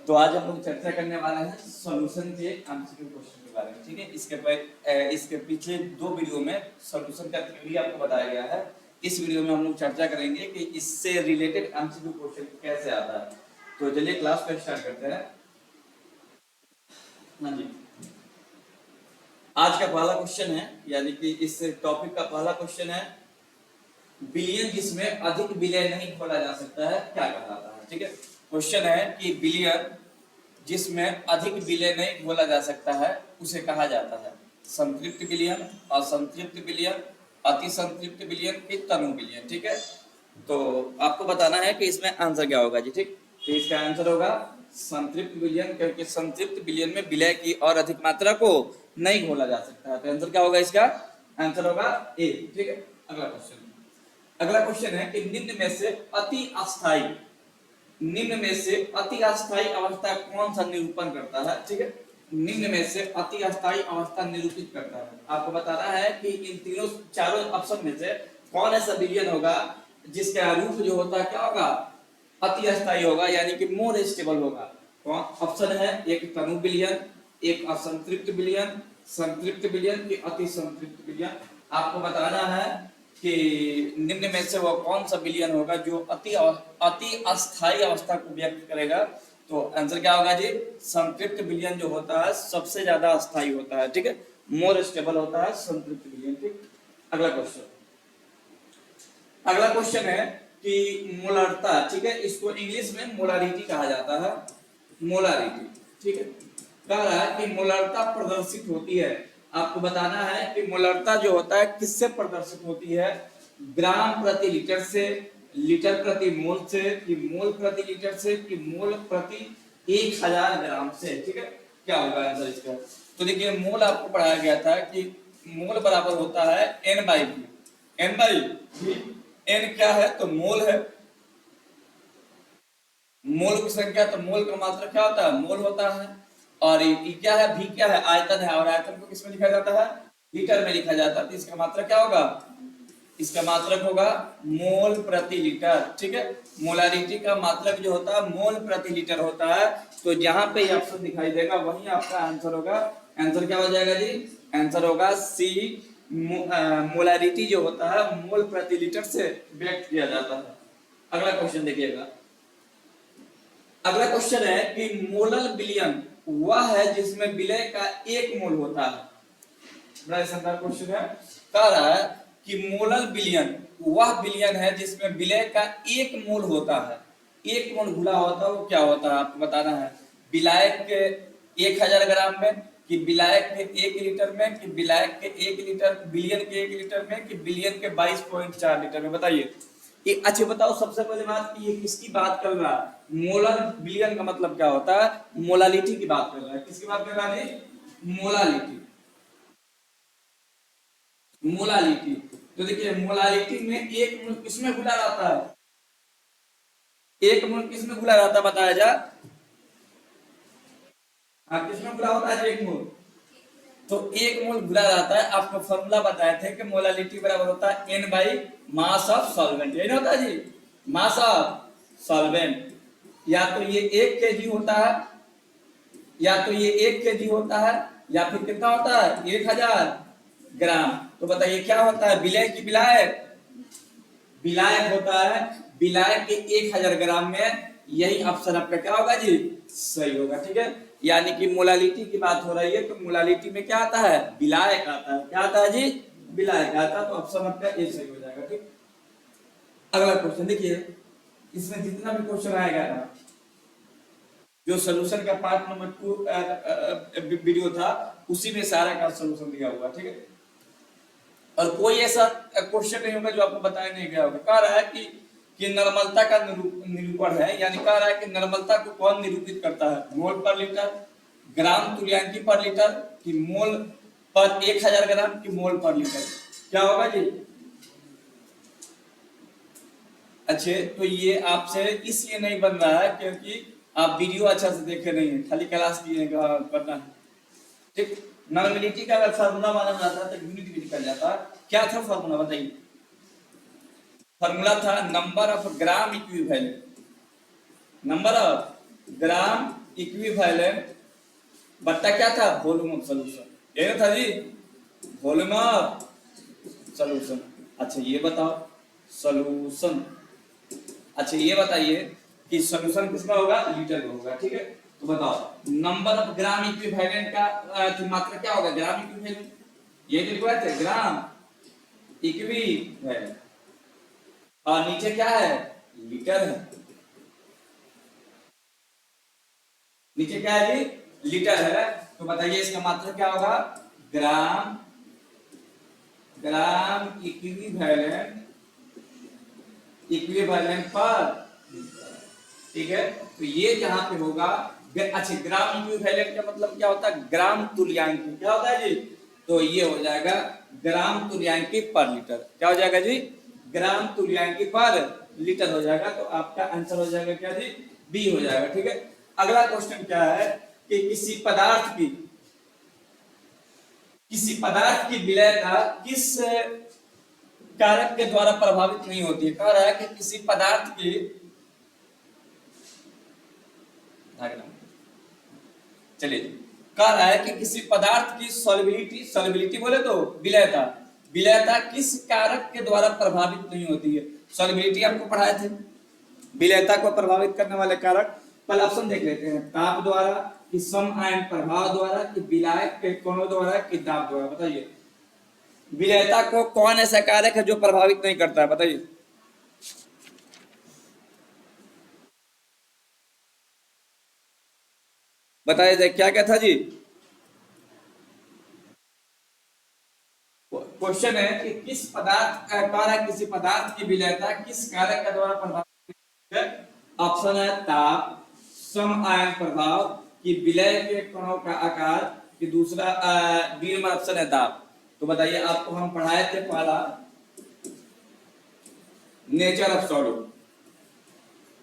तो आज हम लोग चर्चा करने वाले हैं सॉल्यूशन के एमसीक्यू क्वेश्चन के बारे में। ठीक है, इसके पीछे दो वीडियो में सॉल्यूशन का थ्योरी आपको बताया गया है। इस वीडियो में हम लोग चर्चा करेंगे कि इससे रिलेटेड एमसीक्यू क्वेश्चन कैसे आता है। तो चलिए क्लास को स्टार्ट करते हैं। हाँ जी, आज का पहला क्वेश्चन है, यानी कि इस टॉपिक का पहला क्वेश्चन है, बिलियन जिसमें अधिक विलय नहीं खोला जा सकता है क्या कहलाता है। ठीक है, क्वेश्चन है कि बिलियन जिसमें अधिक विलय नहीं खोला जा सकता है उसे कहा जाता है संतृप्त विलियन, असंतृप्त विलियन, अति संतृप्त विलियन की तनु विलियन। ठीक है, तो आपको बताना है कि इसमें आंसर क्या होगा जी। ठीक, तो इसका आंसर होगा संतृप्त विलियन, क्योंकि संतृप्त विलियन में विलय की और अधिक मात्रा को नहीं घोला जा सकता है। तो आंसर क्या होगा इसका? आंसर होगा ए। ठीक है, अगला क्वेश्चन है कि निम्न में से अति अस्थायी अवस्था कौन सा निरूपण करता है। ठीक है, निम्न में से अति अस्थायी अवस्था निरूपित करता है। आपको बताना है कि इन चारों ऑप्शन में से कौन ऐसा विलयन होगा जिसका रूप जो होता है क्या होगा? अति अस्थायी होगा, यानी कि मोर स्टेबल होगा। कौन ऑप्शन है? एक तनु विलयन, एक असंतृप्त विलयन, संतृप्त विलयन की अति संतृप्त विलयन। आपको बताना है कि निम्न में से वो कौन सा विलयन होगा जो अति अस्थायी अवस्था को व्यक्त करेगा। तो आंसर क्या होगा जी? संतृप्त विलयन जो होता है सबसे ज्यादा अस्थायी होता है। ठीक है, मोर स्टेबल होता है संतृप्त विलयन। ठीक, अगला क्वेश्चन है कि मोलरता। ठीक है, इसको इंग्लिश में मोलारिटी कहा जाता है, मोलारिटी। ठीक है, कह रहा है कि मोलरता प्रदर्शित होती है। आपको बताना है कि मोलरता जो होता है किससे प्रदर्शित होती है? ग्राम प्रति लीटर से, लीटर प्रति मोल से, कि मोल प्रति लीटर से, कि मोल प्रति 1000 ग्राम से। ठीक है, क्या होगा आंसर इसका? तो देखिए, मोल आपको पढ़ाया गया था कि मोल बराबर होता है n by v। n by v, n क्या है? तो मोल है, मोल की संख्या, तो मोल का मात्रा क्या होता है? मोल होता है। और ये क्या है? v क्या है? आयतन है, और आयतन को किसमें लिखा जाता है? लीटर में लिखा जाता है। तो इसका मात्रक क्या होगा? इसका मात्रक होगा मोल प्रति लीटर। ठीक है, मोलारिटी का मात्रक जो होता है मोल प्रति लीटर होता है। तो जहां पे ये ऑप्शन दिखाई देगा वही आपका आंसर होगा। आंसर क्या हो जाएगा जी? आंसर होगा सी। मोलारिटी जो होता है मोल प्रति लीटर से व्यक्त किया जाता है। अगला क्वेश्चन देखिएगा। अगला क्वेश्चन है कि मोलल विलयन वह है जिसमें विलय का 1 मोल होता है। बड़ा शानदार क्वेश्चन है। कह रहा है कि मोलल विलयन वह विलयन है जिसमें विलय का 1 मोल होता है। 1 मोल घुला होता है, वो क्या होता है आपको बताना है। विलायक के 1000 ग्राम में, कि विलायक के 1 लीटर में, कि विलायक के 1 लीटर, विलियन के 1 लीटर में, कि विलियन के 22.4 लीटर में। बताइए। अच्छा बताओ, सबसे पहले बात की ये किसकी बात कर रहा है? मोलर विलयन का मतलब क्या होता है? मोलालिटी की बात कर रहा है। किसकी बात कर रहा है? मोलालिटी। मोलालिटी। तो देखिए, मोलालिटी में 1 मोल किसमें घुला रहता है? 1 मोल किसमें घुला रहता है बताया जा? हाँ, किसमें घुला होता है 1 मोल? तो 1 मोल घुला रहता है। आपको फॉर्मूला बताए थे कि मोलालिटी बराबर होता है n by mass of solvent. यही होता है जी, मास ऑफ सॉल्वेंट। या तो ये 1 kg होता है, या तो ये 1 kg होता है, या फिर कितना होता है? 1000 ग्राम। तो बताइए क्या होता है? विलय की विलायक? विलायक होता है। विलायक के 1000 ग्राम में। यही ऑप्शन आपका क्या होगा जी? सही होगा। ठीक है, यानी कि मोलालिटी की बात हो रही है, तो मोलालिटी में क्या आता है? विलायक आता है। क्या आता है जी? विलायक आता है। तो ऑप्शन आपका ए सही हो जाएगा। ठीक, अगला क्वेश्चन देखिए। इसमें जितना भी क्वेश्चन आएगा ना, जो सोल्यूशन का पार्ट नंबर 2 वीडियो था उसी में सारा का सोल्यूशन दिया हुआ। ठीक है, और कोई ऐसा क्वेश्चन नहीं होगा जो आपको बताया नहीं गया होगा। कह रहा है कि नॉर्मलता का निरूपण है, यानी कह रहा है कि नॉर्मलता को कौन निरूपित करता है? मोल पर लीटर, ग्राम तुल्यांकी पर लीटर, कि मोल पर 1000 ग्राम, की मोल पर लीटर। क्या होगा जी? अच्छे, तो ये आपसे इसलिए नहीं बन रहा है क्योंकि आप वीडियो अच्छा से देखे नहीं है, खाली क्लास की करना है। ठीक, नॉर्मलिटी का अगर फार्मूला माना जाता है तो यूनिट भी निकल जाता है। क्या था फार्मूला बताइए? फार्मूला था number of gram equivalent, number of gram equivalent बट्टा क्या था, वॉल्यूम ऑफ सॉल्यूशन, यही था जी, वॉल्यूम ऑफ सॉल्यूशन। अच्छा ये बताओ सॉल्यूशन, अच्छा ये बताइए कि सॉल्यूशन किसका होगा, लीटर में होगा, ठीक है। तो बताओ नंबर ऑफ ग्राम इक्विवेलेंट का मात्रा क्या होगा, ग्राम इक्विवेलेंट, ये तो लिखा है ग्राम इक्विवेलेंट, और नीचे क्या है, लीटर है, नीचे क्या है जी, लीटर है। तो बताइए इसका मात्रा क्या होगा, ग्राम, ग्राम इक्विवेलेंट, इक्विवेलेंट पर, ठीक है। तो ये जहां पे होगा, अच्छा ग्राम इक्विवेलेंट का मतलब क्या होता है, ग्राम तुल्यांकी, क्या होता है जी, तो ये हो जाएगा ग्राम तुल्यांकी पर लीटर, क्या हो जाएगा जी, ग्राम तुल्यांकी पर लीटर हो जाएगा। तो आपका आंसर हो जाएगा क्या जी, बी हो जाएगा, ठीक है। अगला क्वेश्चन क्या है कि किसी पदार्थ की विलयता किस कारक के द्वारा प्रभावित नहीं होती है। कह रहा है कि किसी पदार्थ की, चलिए कह रहा है कि किसी पदार्थ की सॉल्युबिलिटी, सॉल्युबिलिटी बोले तो विलयता, विलयता किस कारक के द्वारा प्रभावित नहीं होती है। सॉल्युबिलिटी आपको पढ़ाए थे, विलयता को प्रभावित करने वाले कारक, पहले ऑप्शन देख लेते हैं, ताप द्वारा, कि सम आयन प्रभाव द्वारा, कि विलायक के कणों द्वारा, कि दाब द्वारा। बताइए विलयता को कौन ऐसा कारक है जो प्रभावित नहीं करता है, बताइए। बताइए जाए क्या क्या था जी, क्वेश्चन है कि किस पदार्थ कारक, किसी पदार्थ की विलयता किस कारक के द्वारा प्रभावित है। ऑप्शन है ताप, सम आयन प्रभाव, कि विलय के कणों का आकार, कि दूसरा बी नंबर ऑप्शन है दाब। तो बताइए आपको हम पढ़ाए थे पहला नेचर ऑफ सॉल्यूट,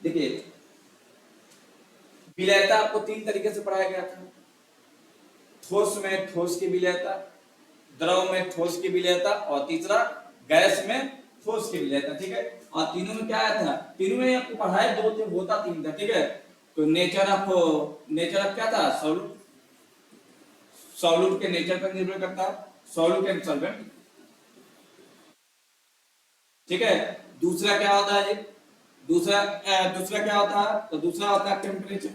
देखिए विलयता आपको तीन तरीके से पढ़ाया गया था, ठोस में ठोस की विलयता, द्रव में ठोस की विलयता, और तीसरा गैस में ठोस की विलयता, ठीक है। और तीनों में क्या आया था, तीनों में आपको पढ़ाए दो थे, होता तीन था, ठीक है। तो नेचर ऑफ क्या था, सॉल्यूट, सॉल्यूट के नेचर पर निर्भर करता है, सॉल्यूट एंड सॉल्वेंट, ठीक है। दूसरा क्या होता है जी, दूसरा क्या होता है, तो दूसरा होता है टेम्परेचर,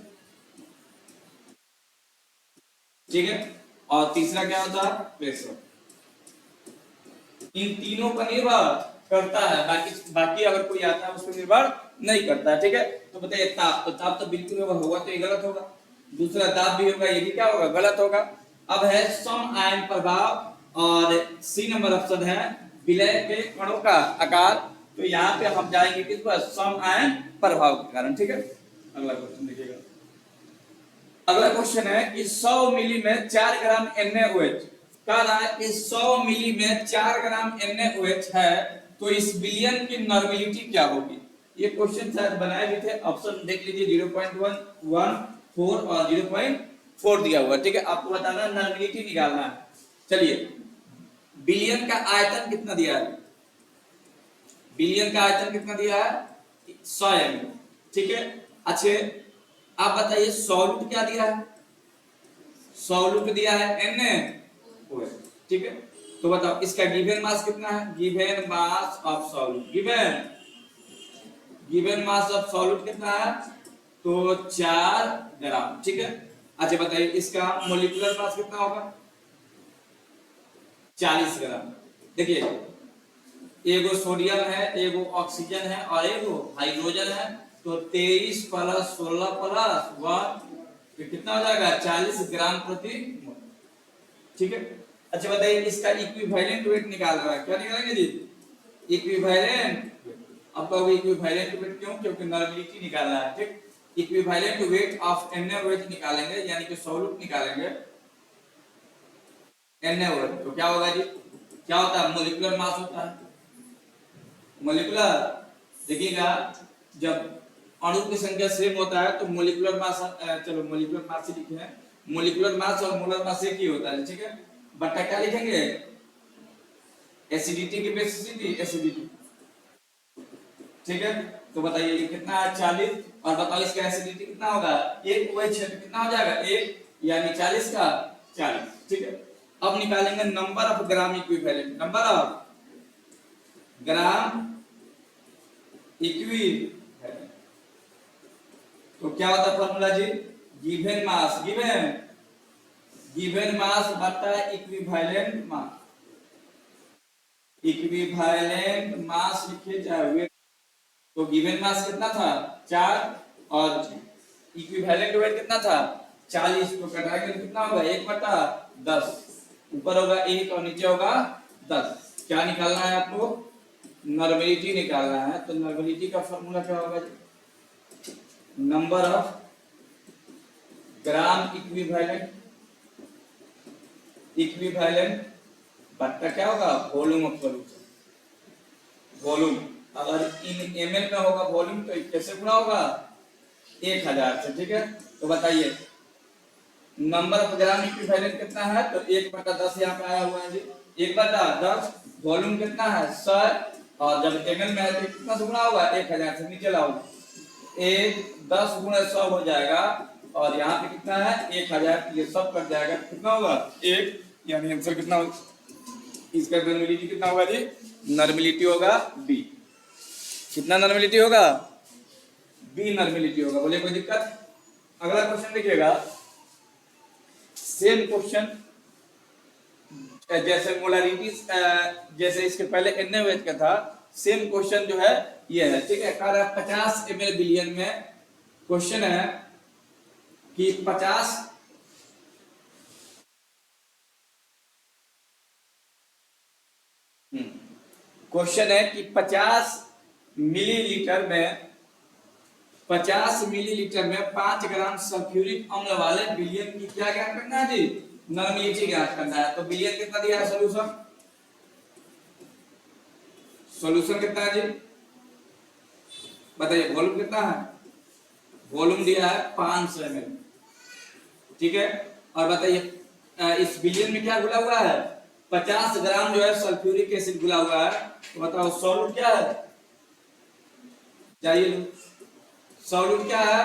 ठीक है। और तीसरा क्या होता है, प्रेशर। इन तीनों पर निर्भर करता है, बाकी अगर कोई आता है उस पर निर्भर नहीं करता है, ठीक है। तो बताइए ताप, तो ताप तो बिल्कुल होगा तो ये गलत होगा, दूसरा दाब भी होगा, ये भी क्या होगा, गलत होगा। अब है सम आयन प्रभाव, और सी नंबर ऑप्शन है विलय के कणों का आकार। तो यहाँ पे हम जाएंगे किस पर, सम आयन प्रभाव के कारण, ठीक है। अगला क्वेश्चन देखिएगा, अगला क्वेश्चन है कि 100 मिली में 4 ग्राम NaOH, कह रहा है कि 100 मिली में 4 ग्राम NaOH है, तो इस विलयन की नॉर्मेलिटी क्या होगी। ये क्वेश्चन शायद बनाए भी थे, ऑप्शन देख लीजिए 0.114 और 0.4 दिया हुआ है, ठीक है। आपको बताना है, नॉर्मेलिटी निकालना है। चलिए विलयन का आयतन कितना दिया है, विलयन का आयतन कितना दिया है, 100 ml, ठीक है। अच्छे आप बताइए सॉल्यूट क्या दिया है, सॉल्यूट दिया है NaOH, ठीक है। तो बताओ इसका गिवन मास कितना है, given mass of solute, given mass of solute कितना है, तो 4 ग्राम, ठीक है। अच्छा बताइए इसका मोलिकुलर मास कितना होगा, 40 ग्राम। देखिए एगो सोडियम है, एगो ऑक्सीजन है, और एगो हाइड्रोजन है, तो 23 प्लस 16 प्लस 1, तो कितना हो जाएगा, 40 ग्राम प्रति मोल, ठीक है। अच्छा बताइए इसका इक्विवेलेंट वेट निकाल रहा है, क्या निकालेंगे जी, इक्विवेलेंट। अब कहोगे इक्विवेलेंट वेट क्यों, क्योंकि नॉर्मेलिटी निकालना है, ठीक। इक्विवेलेंट वेट ऑफ NaOH निकालेंगे, यानी कि सॉल्यूट निकालेंगे NaOH, तो क्या होगा जी, क्या होता है, मोलिकुलर मास होता है, मोलिकुलर। देखिएगा जब अणु की संख्या सेम होता है तो मोलिकुलर मास, चलो मोलिकुलर मास से लिखे हैं, मोलिकुलर मास और मोलर मास एक ही होता है, ठीक है। बट्टा क्या लिखेंगे, एसिडिटी की बेसिसिटी, एसिडिटी, ठीक है। तो बताइए कितना है, 40 और बताओ इसका एसिडिटी कितना होगा, एक OH है तो कितना हो जाएगा, एक, यानी 40 का 40। ठीक है, अब निकालेंगे number of gram equivalent, number of gram equivalent. तो क्या होता है फॉर्मूला जी, गिवन मास, गिवन मास बटा इक्विवेलेंट मास, इक्विवेलेंट मास लिखे चाहे वेट। तो गिवन मास कितना था 4 और इक्विवेलेंट वेट कितना था 40, तो कटाएंगे तो कितना होगा 1/10, ऊपर होगा 1 और नीचे होगा 10। क्या निकालना है आपको, नॉर्मेलिटी निकालना है। तो नॉर्मेलिटी का फॉर्मूला क्या होगा, नंबर ऑफ ग्राम इक्विवेलेंट बट्टा क्या होगा वॉल्यूम ऑफ सॉल्यूशन, वॉल्यूम। अगर इन ml में होगा वॉल्यूम तो कैसे गुणा होगा 1000 से। ठीक है, तो बताइए नंबर ऑफ ग्राम इक्विवेलेंट कितना है, तो 1/10 यहाँ पे आया हुआ है जी, 1/10। वॉल्यूम कितना है 100, और जब ml में है तो कितना से गुणा होगा 1000 से, नीचे लाओ 1 10 × 100 हो जाएगा, और यहाँ पे कितना है 1000, ये सब कट जाएगा, कितना होगा 1, यानी आंसर कितना होगा, इसका नॉर्मेलिटी कितना होगा जी, नॉर्मेलिटी होगा B। कितना नॉर्मेलिटी होगा, B नॉर्मेलिटी होगा। बोले कोई दिक्कत। अगला क्वेश्चन देखिएगा, सेम क्वेश्चन जैसे मोलारिटी, जैसे इसके पहले NaOH का था, सेम क्वेश्चन जो है ये है। ठीक है, कह रहा है 50 ml बिलियन में, क्वेश्चन है कि 50 क्वेश्चन है कि 50 मिलीलीटर में 5 ग्राम सल्फ्यूरिक अम्ल वाले बिलियन की क्या ज्ञात करना है जी, नॉर्मेलिटी ज्ञात करना है। तो बिलियन कितना दिया है, सॉल्यूशन कितना है जी, बताइए। वॉल्यूम कितना है, वॉल्यूम दिया है 500 ml। ठीक है, और बताइए इस बिलियन में क्या घुला हुआ है, 50 ग्राम जो है सल्फ्यूरिक एसिड घुला हुआ है। तो बताओ सॉल्यूट क्या है, जाइए सॉल्यूट क्या है,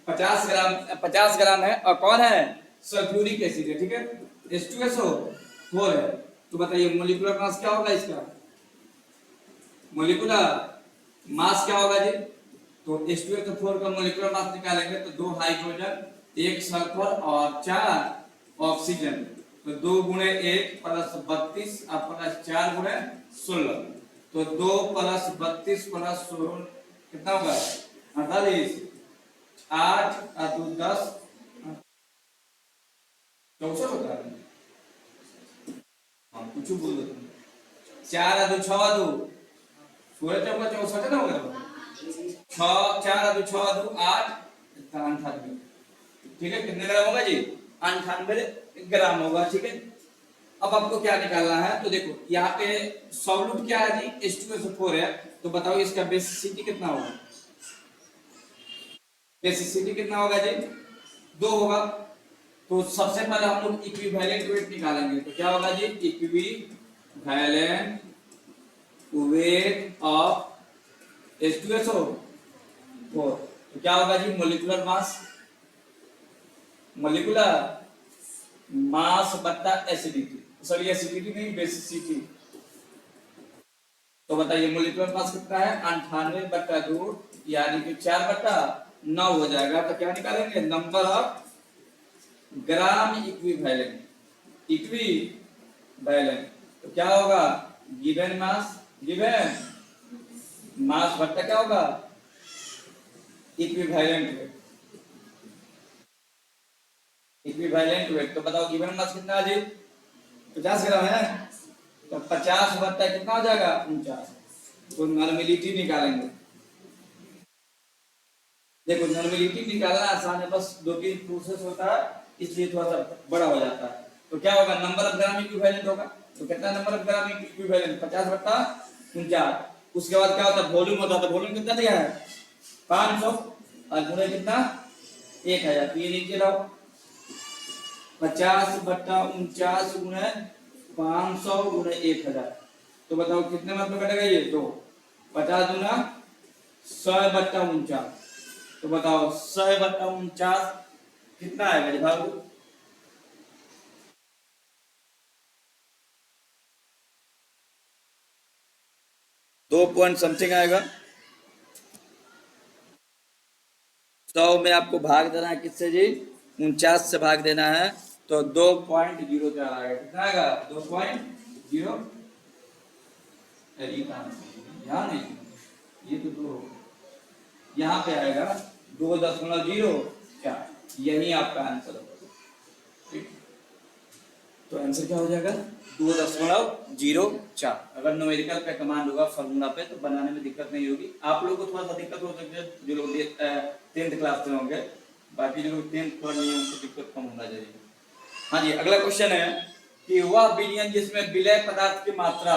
50 ग्राम है, और कौन है सल्फ्यूरिक एसिड है। ठीक है, H2SO4 है। तो बताइए मोलिकुलर मास क्या होगा इसका, मोलिकुलर मास क्या होगा जी, तो H2SO4 का मोलिकुलर मास निकालेंगे तो 2 हाइड्रोजन, 1 सल्फर और 4 ऑक्सीजन, तो 2 × 1 + 32 और +4 × 16, तो 2 + 32 + 16 कितना होगा 48, 8 और 2 10 64 होता है। हाँ कुछ बोल दो, 4 और 2 6 और 2 16 चौका 64 ना होगा, 6 4 और 2 6 और 2 8 98। ठीक है, कितने ग्राम होगा जी, 98 ग्राम होगा। ठीक है, अब आपको क्या निकालना है, तो देखो यहाँ पे सॉल्यूट क्या है जी, H2SO4 है। तो बताओ इसका बेसिसिटी कितना होगा, बेसिसिटी कितना होगा जी, 2 होगा। तो सबसे पहले हम लोग इक्विवेलेंट वेट निकालेंगे। तो क्या होगा जी, इक्विवेलेंट वेट ऑफ H2SO4। तो क्या होगा जी, मोलिकुलर मास बटा एसिडिटी, सॉरी एसिडिटी नहीं बेसिसिटी। तो बताइए मोलिकुलर मास कितना है 98/2, यानी कि 4/9 हो जाएगा। तो क्या निकालेंगे, नंबर ऑफ ग्राम इक्विवेलेंट, तो क्या होगा गिवन मास बट्टा क्या होगा इक्विवेलेंट वेट। तो बताओ गिवन मास कितना है जी, 50 ग्राम है, तो 50 बट्टा कितना हो जाएगा 49। तो नॉर्मेलिटी निकालेंगे। देखो नॉर्मेलिटी निकालना आसान है, बस 2-3 प्रोसेस होता है, इसलिए थोड़ा सा बड़ा हो जाता है। तो क्या होगा, नंबर ऑफ ग्राम इक्विवेलेंट होगा। तो कितना नंबर ऑफ ग्राम इक्विवेलेंट 50/49। उसके बाद क्या होता है, वॉल्यूम होता है। तो वॉल्यूम कितना दिया है 500, और गुणे कितना 1000। तो ये नीचे लाओ 50/49 गुणे 500 गुणे 1000। तो बताओ कितने मतलब कटेगा ये, तो 50 दूना 100/49, तो बताओ 100/49 कितना आएगा जी भाग? 2 पॉइंट समथिंग आएगा। 100 में आपको भाग देना है किससे जी? 49 से भाग देना है, तो 2.04 आएगा। कितना आएगा? 2.0। यहाँ नहीं, ये तो 2 यहाँ पे आएगा 2.04। यही आपका आंसर होगा। ठीक, तो आंसर क्या हो जाएगा? 2.04। अगर न्यूमेरिकल पे कमांड होगा फॉर्मूला पे तो बनाने में दिक्कत नहीं होगी। आप लोगों को थोड़ा सा दिक्कत हो सकती है जो लोग 10th क्लास में होंगे, बाकी जो लोग 10th पढ़ नहीं उनको दिक्कत कम होना चाहिए। हाँ जी, अगला क्वेश्चन है कि वह विलयन जिसमें विलय पदार्थ की मात्रा,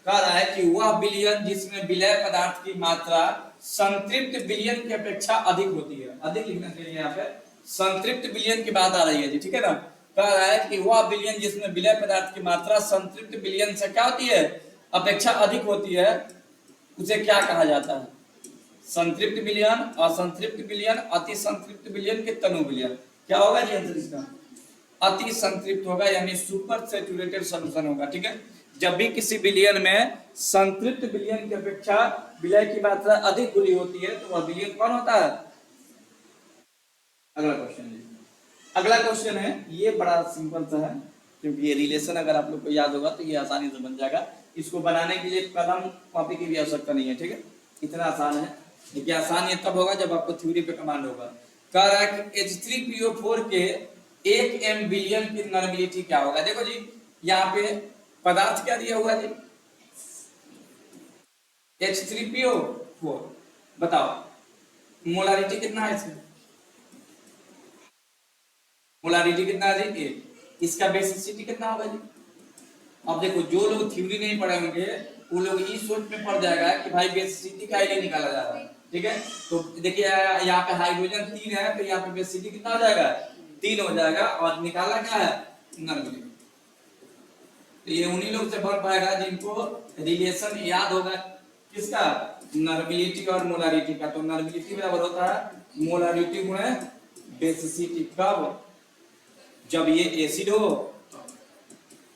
कह रहा है कि वह विलयन जिसमें विलय पदार्थ की मात्रा संतृप्त विलयन की अपेक्षा अधिक होती है। अधिक लिखना चाहिए यहाँ पे, संतृप्त विलयन की बात आ रही है जी, ठीक है ना। कह रहा है कि वह विलयन जिसमें विलय पदार्थ की मात्रा संतृप्त विलयन से क्या होती है? अपेक्षा अधिक होती है, उसे क्या कहा जाता है? संतृप्त विलयन, असंतृप्त विलयन, अति संतृप्त विलयन के तनु विलयन। क्या होगा जी आंसर इसका? अति संतृप्त होगा, यानी सुपर सैचुरेटेड सॉल्यूशन होगा। ठीक है, जब भी किसी विलयन में संतृप्त विलयन की अपेक्षा विलय की मात्रा अधिक घुली होती है तो वह विलयन कौन होता है? अगला क्वेश्चन जी, अगला क्वेश्चन है, ये बड़ा सिंपल सा है, क्योंकि ये रिलेशन अगर आप लोग को याद होगा तो ये आसानी से बन जाएगा। इसको बनाने के लिए कलम कॉपी की भी आवश्यकता नहीं है। ठीक है, इतना आसान है, लेकिन आसान ये तब होगा जब आपको थ्योरी पे कमांड होगा। कह रहा है कि H3PO4 के 1 m बिलियन की नॉर्मेलिटी क्या होगा? देखो जी, यहाँ पे पदार्थ क्या दिया हुआ जी? H3PO4। बताओ मोलारिटी कितना है इसमें? मोलारिटी कितना है जी? 1। इसका बेसिसिटी कितना होगा जी? अब देखो, जो लोग थ्योरी नहीं पढ़े होंगे वो लोग इस सोच में पड़ जाएगा कि भाई बेसिसिटी का ही निकाला जा रहा है। ठीक है, तो देखिए यहाँ पे हाइड्रोजन 3 है तो यहाँ पे बेसिसिटी कितना हो जाएगा? 3 हो जाएगा, और निकाला क्या है? नॉर्मेलिटी। तो ये उन्हीं लोग से बन पाएगा जिनको रिलेशन याद होगा किसका? नॉर्मेलिटी और मोलारिटी का। तो नॉर्मेलिटी बराबर होता है मोलारिटी गुणे बेसिसिटी। कब? जब ये एसिड हो।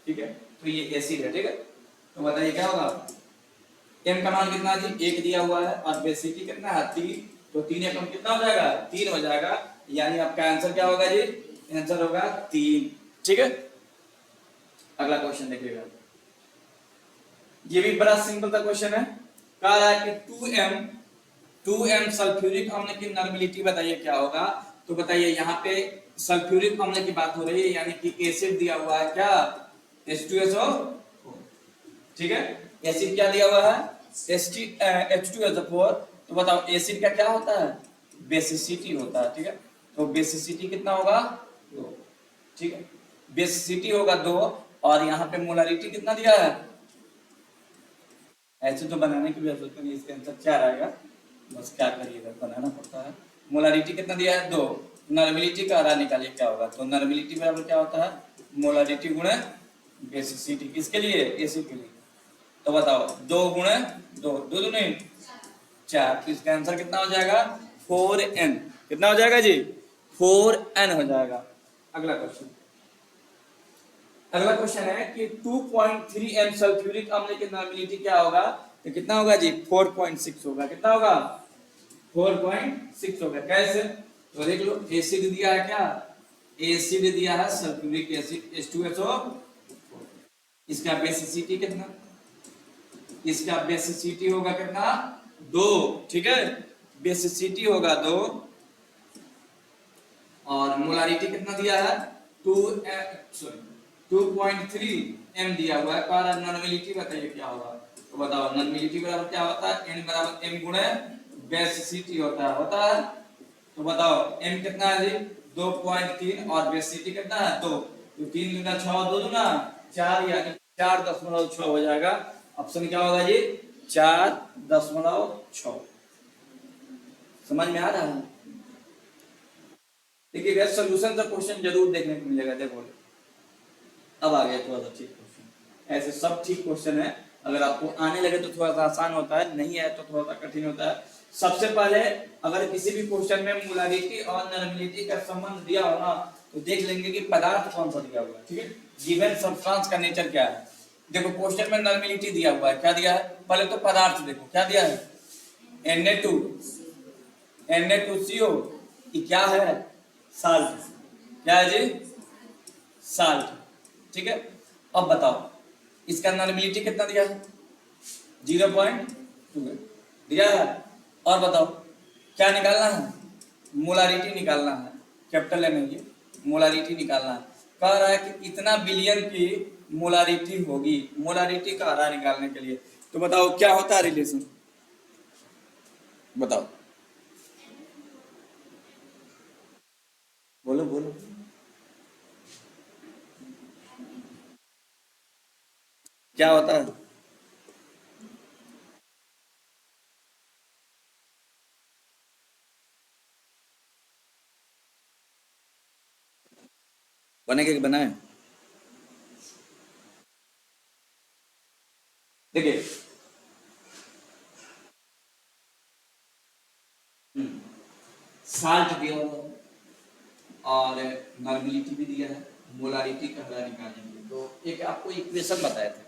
ठीक है, तो ये एसिड है। ठीक है, तो बताइए क्या होगा? m का मान कितना जी? 1 दिया हुआ है, और बेसिसिटी कितना है? 3। तो 3 एकम कितना हो जाएगा? 3 हो जाएगा, यानी आपका आंसर क्या होगा जी? आंसर होगा 3। ठीक है, अगला क्वेश्चन देखिएगा, ये भी बड़ा सिंपल सा क्वेश्चन है। कह रहा है कि 2m सल्फ्यूरिक अम्ल की नॉर्मेलिटी बताइए क्या होगा? तो बताइए, यहाँ पे सल्फ्यूरिक अम्ल की बात हो रही है, यानी कि एसिड दिया हुआ है क्या? H2SO। ठीक है, एसिड क्या दिया हुआ है? H2SO4। तो बताओ एसिड का क्या होता है? बेसिसिटी होता है। ठीक है, तो बेसिसिटी कितना होगा? 2। ठीक है, बेसिसिटी होगा 2, और यहाँ पे मोलारिटी कितना दिया है? ऐसे तो बनाने की भी आवश्यकता नहीं, इसका आंसर 4 आएगा, बस क्या करिएगा, बनाना पड़ता है। मोलारिटी कितना दिया है? 2। नॉर्मेलिटी का आरा निकालिए क्या होगा? तो नॉर्मेलिटी बराबर क्या होता है? मोलारिटी गुणे बेसिसिटी। किसके लिए? एसिड के लिए। तो बताओ 2 गुणे 2, 2 दूनी 4, तो इसका आंसर कितना हो जाएगा? 4n। कितना हो जाएगा जी? 4n हो जाएगा। अगला क्वेश्चन, अगला क्वेश्चन है कि 2.3 m सल्फ्यूरिक अम्ल की नॉर्मेलिटी क्या होगा? तो कितना होगा जी? 4.6 होगा। कितना होगा? 4.6 होगा। कैसे? तो देख लो, एसिड दिया है क्या? एसिड दिया है सल्फ्यूरिक एसिड H2SO। इसका बेसिसिटी कितना? इसका बेसिसिटी होगा कितना? 2। ठीक है, बेसिसिटी होगा 2, और मोलारिटी कितना दिया है? 2.3 m दिया हुआ है। और नॉर्मेलिटी बताइए क्या होगा? तो बताओ नॉर्मेलिटी बराबर क्या होता है? n बराबर m गुणे बेसिसिटी होता है। तो बताओ m कितना है जी? 2.3, और बेसिसिटी कितना है? 2। तो 3 गुना 6, 2 गुना 4, यानी 4.6 हो जाएगा। ऑप्शन क्या होगा जी? 4.6। समझ में आ रहा है? देखिए सोल्यूशन का क्वेश्चन जरूर देखने को मिलेगा। देखो अब आ गया थोड़ा सा ठीक क्वेश्चन, ऐसे सब ठीक क्वेश्चन है, अगर आपको आने लगे तो थोड़ा सा आसान होता है, नहीं है तो थोड़ा सा कठिन होता है। सबसे पहले अगर किसी भी क्वेश्चन में मोलारिटी और नॉर्मेलिटी का संबंध दिया हो ना, तो देख लेंगे कि पदार्थ कौन सा दिया हुआ है, ठीक है, गिवन सब्सटेंस का नेचर क्या है। देखो क्वेश्चन में नॉर्मेलिटी दिया हुआ है, क्या दिया है, पहले तो पदार्थ देखो क्या दिया है, Na2 Na2CO, ये क्या है, साल्ट, क्या है जी, साल्ट, ठीक है। अब बताओ इसका नॉर्मेलिटी कितना दिया है, 0.2 दिया है। और बताओ क्या निकालना है, मोलारिटी निकालना है, कैपिटल एम है ये, मोलारिटी निकालना है। कह रहा है कि इतना बिलियन की मोलारिटी होगी, मोलारिटी कह रहा है निकालने के लिए। तो बताओ क्या होता है रिलेशन, बताओ, बोलो बोलो, क्या होता है, बने के बनाए, देखिए साल्ट दिया हुआ है और नॉर्मेलिटी भी दिया है, मोलारिटी कहला निकालने के लिए। तो एक आपको इक्वेशन बताए थे,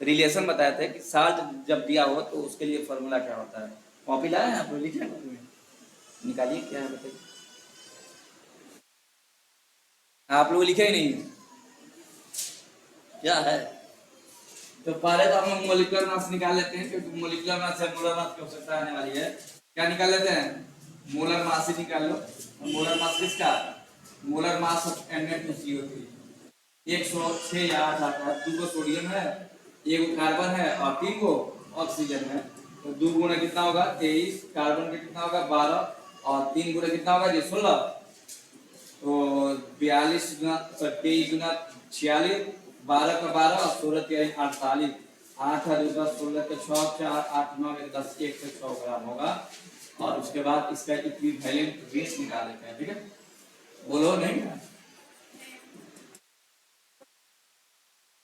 रिलेशन बताए थे कि साल्ट जब दिया हो तो उसके लिए फॉर्मूला क्या होता है। कॉपी लाया है आप लोग, लिखे हैं, निकालिए क्या है बताइए, आप लोग लिखे ही नहीं है? क्या है, तो पहले तो हम लोग मोलिकुलर मास निकाल लेते हैं, क्योंकि मोलिकुलर मास से मोलर मास की आवश्यकता आने वाली है। क्या निकाल लेते हैं, मोलर मास ही निकाल लो। मोलर मास किसका, मोलर मास ऑफ Na2CO3 106 या 8 आता है। 2 सोडियम है, 1 कार्बन है और 3 ऑक्सीजन है। तो 2 गुना कितना होगा 23, कार्बन का कितना होगा 12 और 3 गुना कितना होगा जी 16। तो 42 गुना 23 गुना 46, 12 का 12 और 16 के 48, 8 है 10 16 के 6 4 8 9 के 10 1 से 6 ग्राम होगा। और उसके बाद इसका इक्विवेलेंट वेट निकाल लेते हैं, ठीक है, बोलो नहीं,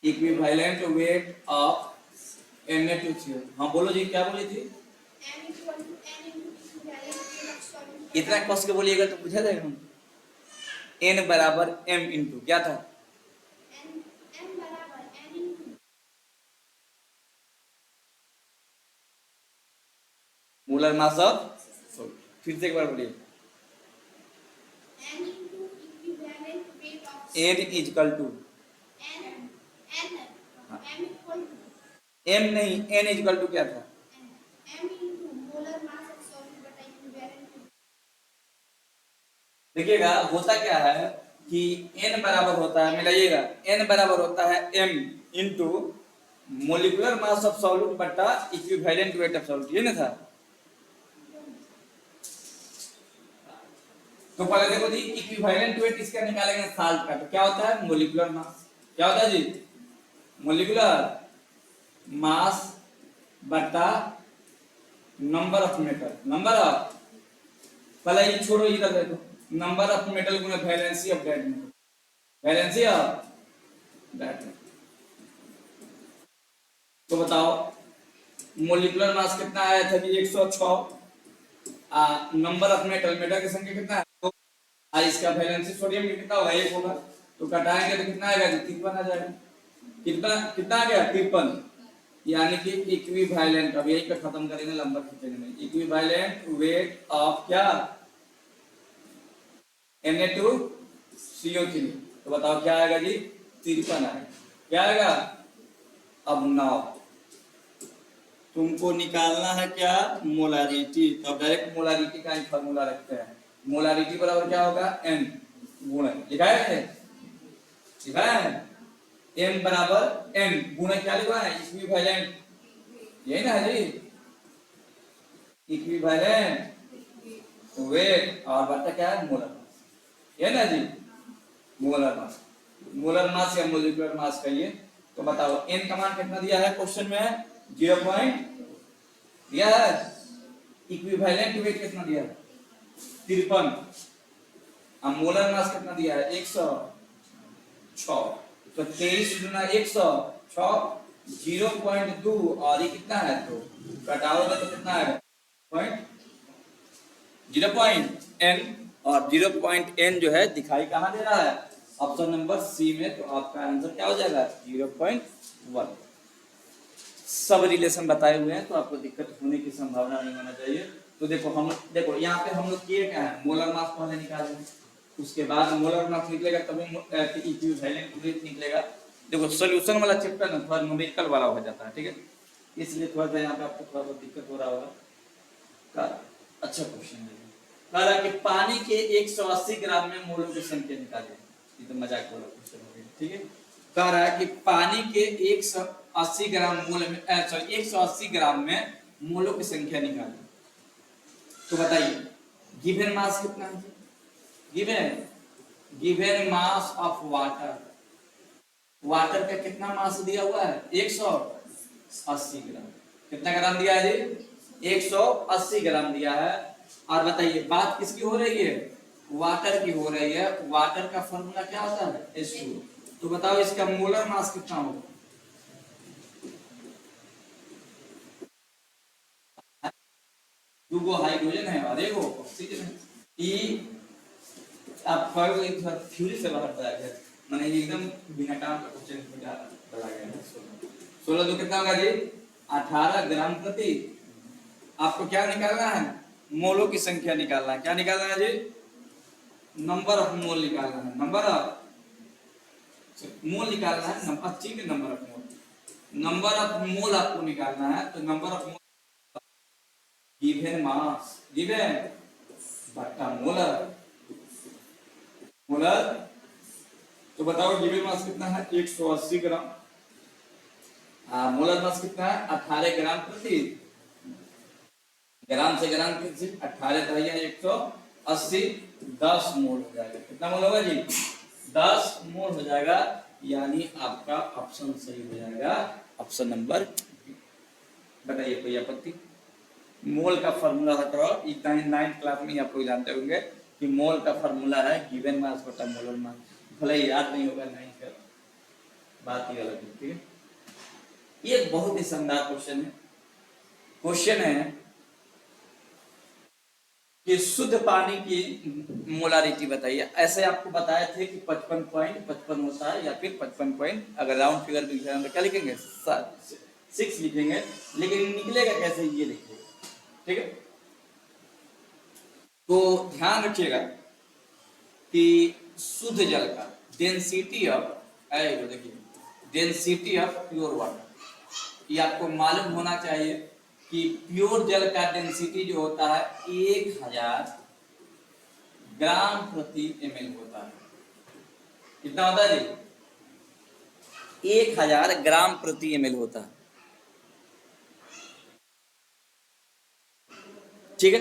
इक्विवेलेंट वेट ऑफ Na2CO। हाँ बोलो जी, क्या बोली थी, इतना कस के बोलिएगा तो पूछा जाएगा। n बराबर m इंटू क्या था, मोलर मास ऑफ, फिर से एक बार बोलिए, n इजकल टू, m नहीं, n इजकल टू क्या था, देखिएगा होता क्या है कि n बराबर होता है, मिलाइएगा, n बराबर होता है m into molecular mass of solute बटा इक्विवेलेंट वेट ऑफ सॉल्यूट, ये ना था। तो पहले देखो जी, इक्विवेलेंट वेट इसका निकालेंगे साल्ट का, तो क्या होता है मोलिकुलर मास, क्या होता है जी, मोलिकुलर मास बटा number of metal, number of, पहले ये छोड़ो इधर देखो, number of metal Guna valency of that metal, valency of that metal. तो बताओ मोलिकुलर मास कितना आया था कि 106, नंबर ऑफ मेटल, मेटल की संख्या कितना है, तो इसका वैलेंसी सोडियम कितना होगा 1 होगा, तो घटाएंगे तो कितना आएगा जी 53 आ जाएगा, कितना कितना आ गया 53, यानी कि इक्विवेलेंट, अब यही पे खत्म करेंगे, लंबा खींचेंगे नहीं, इक्विवेलेंट वेट ऑफ क्या Na2CO3। तो बताओ क्या आएगा जी 53 आएगा, क्या आएगा। अब नाउ तुमको निकालना है क्या मोलारिटी, तो अब डायरेक्ट मोलारिटी का ही फॉर्मूला रखते हैं। मोलारिटी बराबर क्या होगा m गुणा, लिखा है, लिखा है m बराबर m गुणा क्या लिखा है इक्विवेलेंट, यही ना है जी, इक्विवेलेंट वेट और बटा क्या है मोलर मास, ये ना जी, मोलर मास, मोलर मास या मोलिकुलर मास कहिए। तो बताओ n का मान कितना दिया है क्वेश्चन में 0. दिया है, इक्विवेलेंट वेट कितना दिया है 53, अब मोलर मास कितना दिया है 106, तो 23 गुना 106 0.2 और ये कितना है, तो घटाओगे तो कितना है, पॉइंट 0.n, और 0.n जो है दिखाई कहाँ दे रहा है, ऑप्शन नंबर सी में। तो आपका आंसर क्या हो जाएगा, 0.1। सब रिलेशन बताए हुए हैं तो आपको दिक्कत होने की संभावना नहीं होना चाहिए। तो देखो यहाँ पे हम लोग किए क्या है, मोलर मास पहले निकाले, उसके बाद मोलर मास निकलेगा तभी इक्विवेलेंट वेट निकलेगा। देखो सोल्यूशन वाला चैप्टर ना थोड़ा न्यूमेरिकल वाला हो जाता है, ठीक है, इसलिए थोड़ा सा यहाँ पे आपको थोड़ा बहुत दिक्कत हो रहा होगा। अच्छा क्वेश्चन है, कह रहा कि पानी के 180 ग्राम में मोलों की संख्या निकालें। ये तो मजाक वाला क्वेश्चन हो गया, ठीक है। कह रहा है कि पानी के 180 ग्राम मोल में, सॉरी 180 ग्राम में मोलों की संख्या निकालें। तो बताइए गिवन मास कितना है, given mass of water, water का कितना मास दिया हुआ है, 180 ग्राम। कितना ग्राम दिया है जी, 180 ग्राम दिया है। और बताइए बात किसकी हो रही है, वाटर की हो रही है। वाटर का फॉर्मूला क्या होता है, H2। तो बताओ इसका मोलर मास कितना होगा, दो हाइड्रोजन है और एक ऑक्सीजन है। ई आप फर्क एक बार थ्योरी से बाहर बताया गया, माने एकदम बिना काम का क्वेश्चन बताया गया है। 16 तो कितना होगा जी, 18 ग्राम प्रति। आपको क्या निकालना है, मोलों की संख्या निकालना है। क्या निकालना है जी, नंबर ऑफ मोल निकालना है, नंबर ऑफ मोल निकालना है, number of mole, number of mole आपको निकालना है। तो number of mole given mass, given बटा मोलर, मोलर। तो बताओ गिवन मास कितना है, 180 ग्राम। मोलर मास कितना है, 18 ग्राम प्रति। ग्राम से ग्राम कितने, 18 तरह 180, 10 मोल हो जाएगा। कितना मोल होगा जी, 10 मोल हो जाएगा। यानी आपका ऑप्शन सही हो जाएगा, ऑप्शन नंबर। बताइए कोई आपत्ति, मोल का फॉर्मूला हटाओ, 9th क्लास में आप लोग जानते होंगे कि मोल का फॉर्मूला है गिवन मास बटा मोलर मास। भले याद नहीं होगा, नहीं कर बात ही अलग है, ठीक है। ये बहुत ही शानदार क्वेश्चन है। क्वेश्चन है कि शुद्ध पानी की मोलारिटी बताइए। ऐसे आपको बताए थे कि 55.55 होता है या फिर 55 अगर राउंड फिगर भी तो क्या लिखेंगे, 6 लिखेंगे, लेकिन निकलेगा कैसे ये लिखिएगा, ठीक है। तो ध्यान रखिएगा कि शुद्ध जल का डेंसिटी ऑफ, देखिए डेंसिटी ऑफ प्योर वाटर, ये आपको मालूम होना चाहिए कि प्योर जल का डेंसिटी जो होता है 1000 ग्राम प्रति ml होता है। कितना होता है जी, 1000 ग्राम प्रति ml होता है, ठीक है।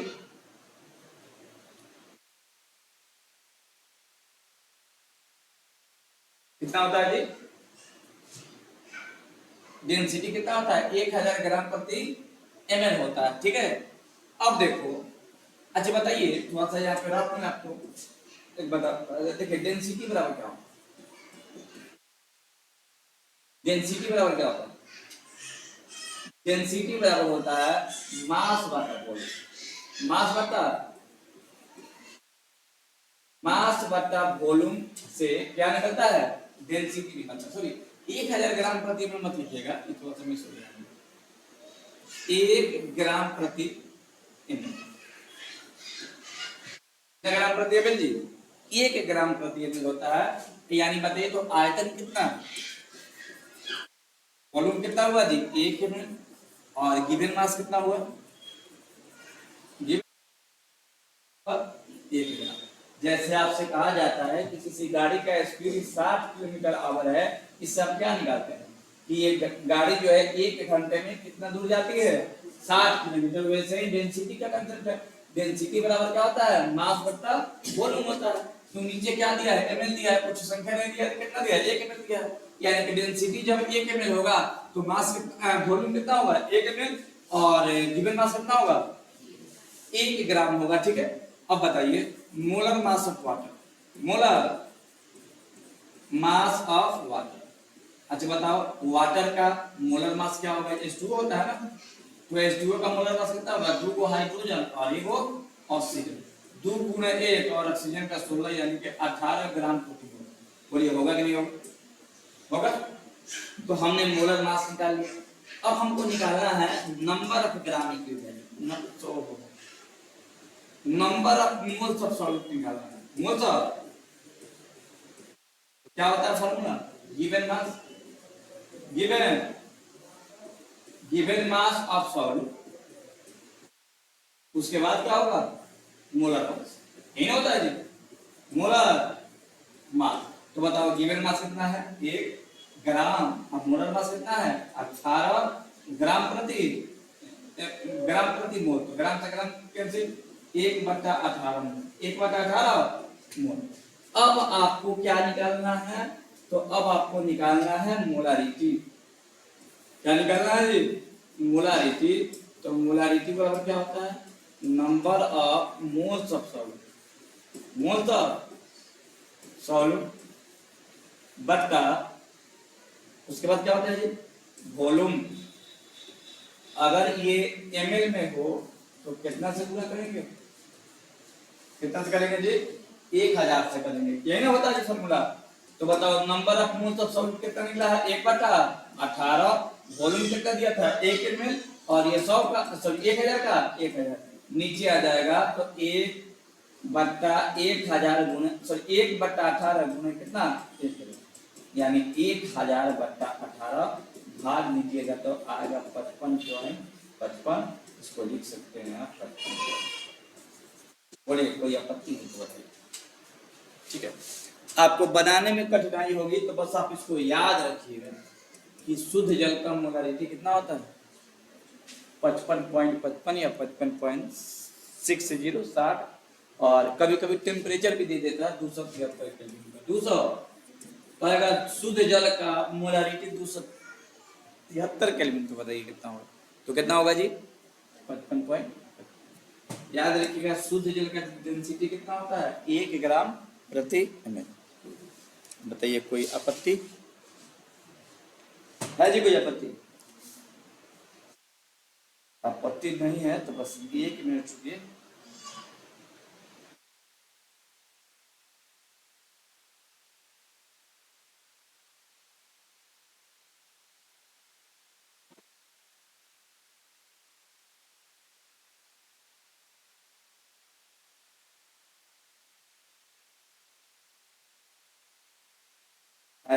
कितना होता है जी, डेंसिटी कितना होता है, 1000 ग्राम प्रति ml होता है, ठीक है। अब देखो, अच्छा बताइए थोड़ा सा यहाँ पे रख मैं आपको एक बता, देखिए डेंसिटी बराबर क्या होता है, डेंसिटी बराबर क्या होता है, डेंसिटी बराबर होता है मास बटा वॉल्यूम, मास बटा वॉल्यूम से क्या निकलता है, डेंसिटी निकलता है। सॉरी 1000 ग्राम प्रति ml मत लिखिएगा, ये थोड़ा सा मिस हो गया, 1 ग्राम प्रति ml, ग्राम प्रति ml जी, 1 ग्राम प्रति ml होता है। यानी बताइए तो आयतन कितना, वॉल्यूम कितना हुआ जी, 1 ml, और गिवन मास कितना हुआ, गिवन 1 ग्राम। जैसे आपसे कहा जाता है कि किसी गाड़ी का स्पीड 60 किलोमीटर आवर है, इससे आप क्या निकालते हैं कि ये गाड़ी जो है 1 घंटे में कितना दूर जाती है, 60 किलोमीटर। वैसे ही डेंसिटी का कंसेप्ट है, डेंसिटी बराबर क्या होता है, मास बटा वॉल्यूम होता है। तो नीचे क्या दिया है, ml दिया है, कुछ संख्या नहीं दिया है, कितना दिया है, 1 ml दिया है। यानी कि डेंसिटी जब 1 ml होगा तो मास वॉल्यूम कितना होगा, 1 ml, और गिवन मास कितना होगा, 1 ग्राम होगा, ठीक है। अब बताइए molar mass of water, molar mass of water, अच्छा बताओ वाटर का मोलर मास क्या होगा, H2O होता है ना, तो H2O का मोलर मास कितना होगा, 2 को हाइड्रोजन और 1 को ऑक्सीजन, 2 गुणे 1 और ऑक्सीजन का 16 यानी कि 18 ग्राम प्रति मोल। बोलिए होगा कि नहीं होगा, होगा। तो हमने मोलर मास निकाल लिया। अब हमको निकालना है नंबर ऑफ ग्राम इक्विवेलेंट, तो number of moles of solute निकालना है। मोल्स ऑफ क्या होता है formula, given mass, given given mass of solute, उसके बाद क्या होगा मोलर मास, यही होता है जी मोलर मास। तो बताओ गिवन मास कितना है 1 ग्राम, अब मोलर मास कितना है 18 ग्राम प्रति मोल, तो ग्राम से ग्राम कैंसिल, 1/18 मोल, 1/18 मोल। अब आपको क्या निकालना है, तो अब आपको निकालना है मोलारिटी। क्या निकालना है जी मोलारिटी। तो मोलारिटी बराबर क्या होता है, number of moles of solute, moles of solute बटा उसके बाद क्या होता है जी वॉल्यूम। अगर ये ml में हो तो कितना से पूरा करेंगे, कितना से करेंगे जी 1000 से करेंगे, यही ना होता है जी फॉर्मूला। तो बताओ number of moles of solute कितना निकला है 1/18, वॉल्यूम कितना दिया था 1 ml, और ये 100 का सॉरी 1000 का 1000 नीचे आ जाएगा, तो 1/1000 गुणे सॉरी 1/18 गुणे कितना 1000, यानी 1000/18 भाग लीजिएगा तो आएगा 55.55, इसको लिख सकते हैं आप 55। बोलिए कोई आपत्ति नहीं तो बताइए, ठीक है। आपको बनाने में कठिनाई होगी तो बस आप इसको याद रखिएगा कि शुद्ध जल का मोलारिटी कितना होता है 55.55 या 55.60, और कभी कभी टेम्परेचर भी दे देता है 273 केल्विन, 200 तो अगर शुद्ध जल का मोलारिटी 273 केल्विन, तो बताइए कितना होगा, तो कितना होगा जी 55. याद रखिएगा शुद्ध जल का डेंसिटी कितना होता है 1 ग्राम प्रति ml। बताइए कोई आपत्ति है जी, कोई आपत्ति, आपत्ति नहीं है तो बस 1 मिनट रुकिए।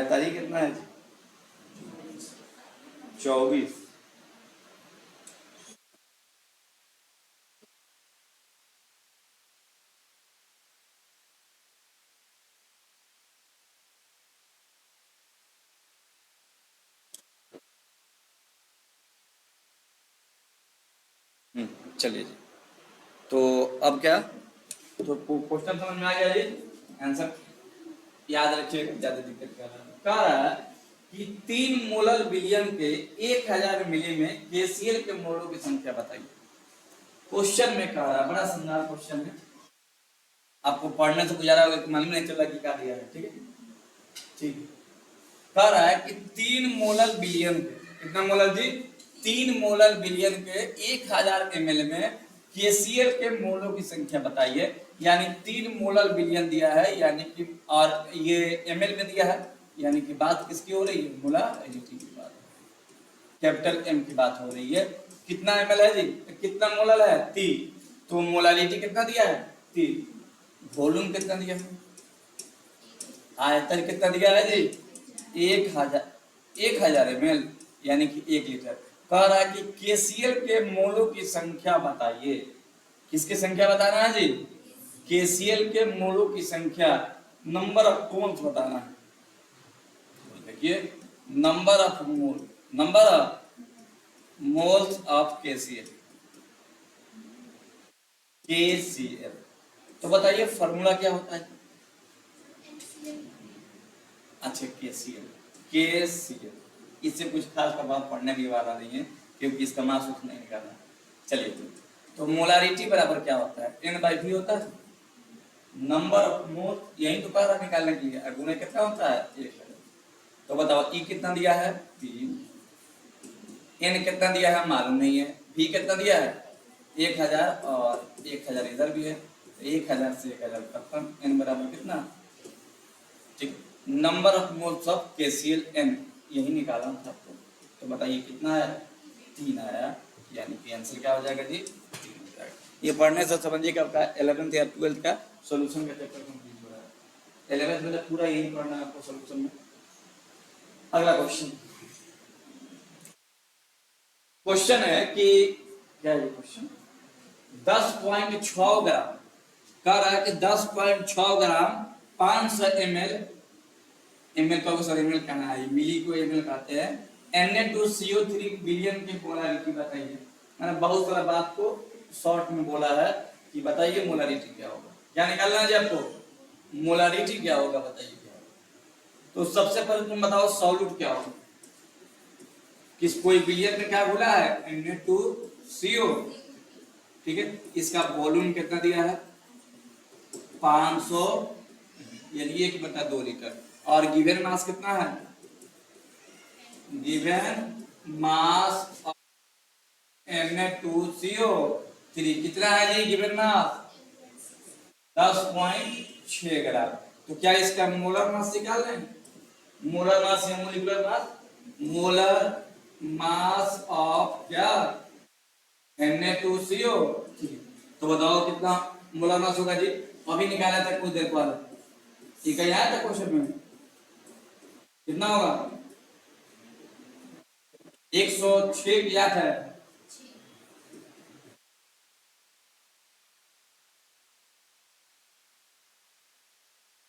तारीख कितना है 24। चलिए जी, तो अब क्या, तो क्वेश्चन समझ में आ गया जी, आंसर याद रखिएगा, ज्यादा दिक्कत कर रहा है कि 3 मोलर विलियन के 1000 मिली में KCl के मोलों की संख्या बताइए। क्वेश्चन में कह रहा है, बड़ा शानदार क्वेश्चन है, आपको पढ़ने से गुजारा होगा कि मालूम नहीं चला कि क्या दिया है, ठीक है ठीक है। कह रहा है कि 3 मोलर विलियन के, कितना मोलर जी 3 मोलर विलियन के 1000 ml में KCl के मोलों की संख्या बताइए, यानी 3 मोलर विलियन दिया है, यानी कि और ये ml में दिया है, यानी कि बात किसकी हो रही है मोलारिटी की बात, कैपिटल M की बात हो रही है। कितना ml है जी, कितना मोलर है 3, तो मोलारिटी कितना दिया है 3, वॉल्यूम कितना दिया है, आयतन कितना दिया है जी 1000 ml यानी कि 1 लीटर। कह रहा है कि KCl के मोलों की संख्या बताइए, किसकी संख्या बताना है जी KCl के मोलों की संख्या, नंबर ऑफ मोल्स बताना है। देखिए number of moles of KCl, तो बताइए फॉर्मूला क्या होता है। अच्छा KCl इससे कुछ खास प्रभाव पड़ने की वाला नहीं है, क्योंकि इसका मास नहीं निकालना। चलिए तो मोलारिटी बराबर क्या होता है N/V होता है, नंबर ऑफ मोल, यही तो कह रहा निकालने के लिए, गुणे कितना होता है 1000। तो बताओ ई कितना दिया है 3, एन कितना दिया है मालूम नहीं है, भी कितना दिया है 1000 और 1000 इधर भी है, तो 1000 से 1000 खत्म, एन बराबर कितना, ठीक, number of moles of KCl n यही निकाला था आपको। तो बताइए कितना आया 3 आया, यानी कि आंसर क्या हो जाएगा जी 3 हो जाएगा। ये पढ़ने से समझिए कि आपका 11th या 12th का सॉल्यूशन का चैप्टर कंप्लीट हो रहा है। 11th में पूरा यही पढ़ना है आपको सॉल्यूशन में। अगला क्वेश्चन, क्वेश्चन है कि क्या है क्वेश्चन, 10.6 ग्राम कह रहा है कि 10.6 ग्राम 500 ml, ml को सॉरी ml कहना है, मिली को ml कहते हैं, Na2CO3 बिलियन की मोलारिटी बताइए। मैंने बहुत सारा बात को शॉर्ट में बोला है कि बताइए मोलारिटी क्या होगा, क्या निकालना है जी आपको, मोलारिटी क्या होगा बताइए क्या होगा। तो सबसे पहले तुम बताओ सॉल्यूट क्या होगा, किस कोई बिलियन में क्या बोला है Na2CO, ठीक है, इसका वॉल्यूम कितना दिया है 500 यानी 1/2 लीटर, और गिवन मास कितना है, गिवन मास ऑफ Na2CO3 कितना है जी, गिवन मास 10.6 ग्राम। तो क्या इसका मोलर मास निकाल रहे हैं, मोलर मास या molecular mass, molar mass of क्या Na2CO3। तो बताओ कितना मोलर मास होगा जी, अभी निकाला था कुछ देर पहले, ठीक है, आया था क्वेश्चन में, कितना होगा 106 याद है,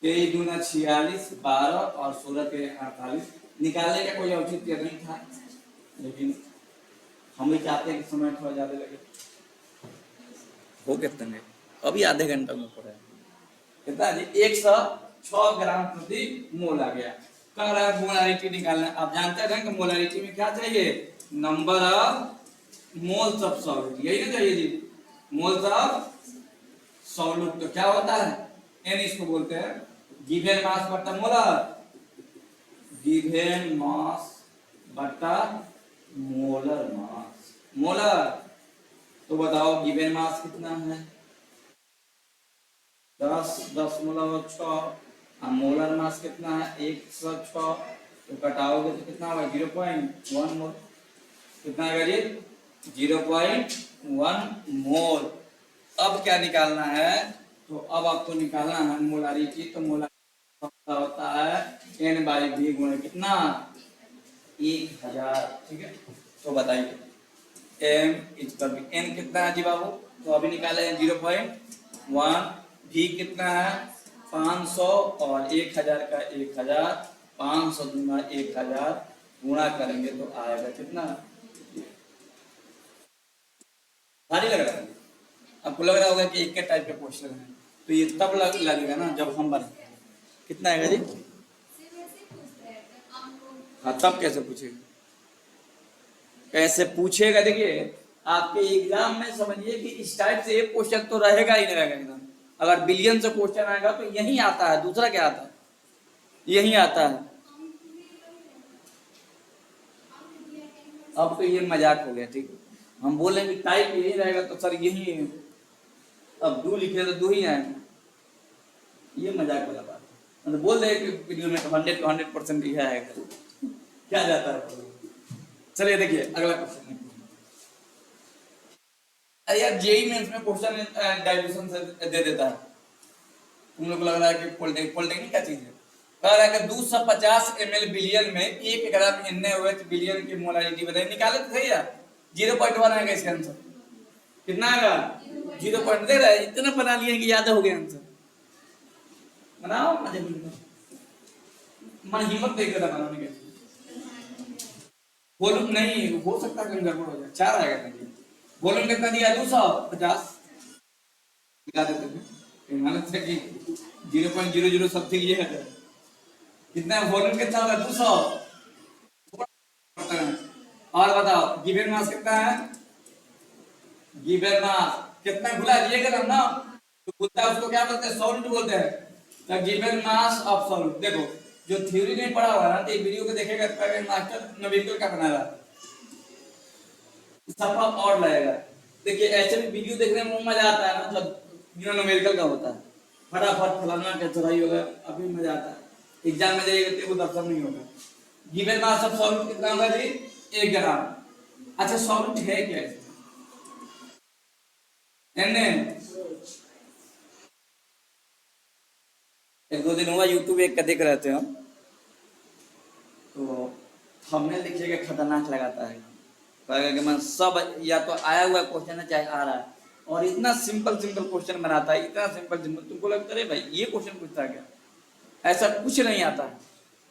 तेईस दूना 46, 12 और 16 के 48, निकालने का कोई औचित्य नहीं था, लेकिन हम भी चाहते हैं कि समय थोड़ा ज्यादा लगे। हो कितने में अभी आधे घंटे में पड़ा है, कितना जी 106 ग्राम प्रति मोल आ गया। कह रहा है मोलारिटी निकालना, आप जानते हैं कि मोलारिटी में क्या चाहिए, number of moles of solute, यही ना चाहिए जी, मोल्स ऑफ सॉल्यूट। तो क्या होता है एन, इसको बोलते हैं गिवन मास बटा मोलर, गिवन मास बटा मोलर मास, मोलर। तो बताओ गिवन मास कितना है 10.6 और मोलर मास कितना है 106, तो घटाओगे तो कितना होगा 0.1 मोल, कितना आएगा जी 0.1 मोल। अब क्या निकालना है, तो अब आपको निकालना है मोलारिटी, तो मोलारिटी होता है N/V गुणे कितना 1000, ठीक है। तो बताइए M n कितना है जी बाबू, तो अभी निकाले हैं 0.1, भी कितना है 500 और 1000 का 1000, 500 दूना 1000 गुणा करेंगे तो आएगा कितना, भारी लग रहा है आपको, लग रहा होगा कि एक के टाइप के क्वेश्चन है, तो ये तब लगेगा ना जब हम बने, कितना आएगा जी, हाँ तब कैसे पूछेगा, कैसे पूछेगा, देखिए आपके एग्जाम में समझिए कि इस टाइप से एक क्वेश्चन तो रहेगा ही नहीं रहेगा एकदम, अगर बिलियन से क्वेश्चन आएगा तो यही आता है, दूसरा क्या आता है, यही आता है। अब तो ये मजाक हो गया, ठीक है, हम बोलेंगे टाइप यही रहेगा तो सर यही है, अब 2 लिखे तो 2 ही आएंगे, ये मजाक वाला बात है, मतलब बोल रहे कि वीडियो में 100% यही आएगा, क्या जाता है। चलिए देखिए अगला क्वेश्चन, अरे यार जेई मेंस में क्वेश्चन डाइल्यूशन से दे देता है, तुम लोग को लग रहा है कि पॉलिटेक्निक क्या चीज है, कह रहा है कि 250 ml बिलियन में 1 ग्राम NaOH बिलियन की मोलारिटी बताइए, निकाले तो सही है, 0.1 आएगा इसका आंसर, कितना आएगा 0. दे रहा है, इतना बना लिए कि याद हो गया आंसर, बनाओ मजे में, मन हिम्मत देख रहा बनाने के, वॉल्यूम नहीं हो सकता कहीं गड़बड़ हो जाए, 4 आएगा नहीं, वॉल्यूम कितना दिया 250, दिखा देते हैं मालूम है कि 0.00 समथिंग ये है, कितना वॉल्यूम कितना होगा 200, और बताओ गिवन मास कितना है, गिवन मास कितना भुला दिएगा ना, तो बोलता है उसको क्या बोलते हैं सॉल्यूट बोलते हैं, तो गिवन मास ऑफ सॉल्यूट देखो जो थ्योरी नहीं पढ़ा हुआ ना, तो ये वीडियो को देखेगा तो मास्टर नवीन क्या बना रहा, सफा और लगेगा। देखिए ऐसे भी वीडियो देखने में मजा आता है ना, जब बिना न्यूमेरिकल का होता है, फटाफट फलाना का चौड़ाई होगा, अभी मजा आता है। एग्जाम में जाइएगा तो वो दर्शन नहीं होगा। गिवन मास ऑफ सॉल्यूट कितना होगा जी, 1 ग्राम। अच्छा सॉल्यूट है क्या एन, एक दो दिन हुआ यूट्यूब एक का देख रहे थे हम, तो हमने लिखिएगा खतरनाक लगाता है, कहेगा कि मैं सब या तो आया हुआ क्वेश्चन है चाहे आ रहा है, और इतना सिंपल सिंपल क्वेश्चन बनाता है, इतना सिंपल सिंपल, तुमको लगता है भाई ये क्वेश्चन पूछता है क्या, ऐसा कुछ नहीं आता है,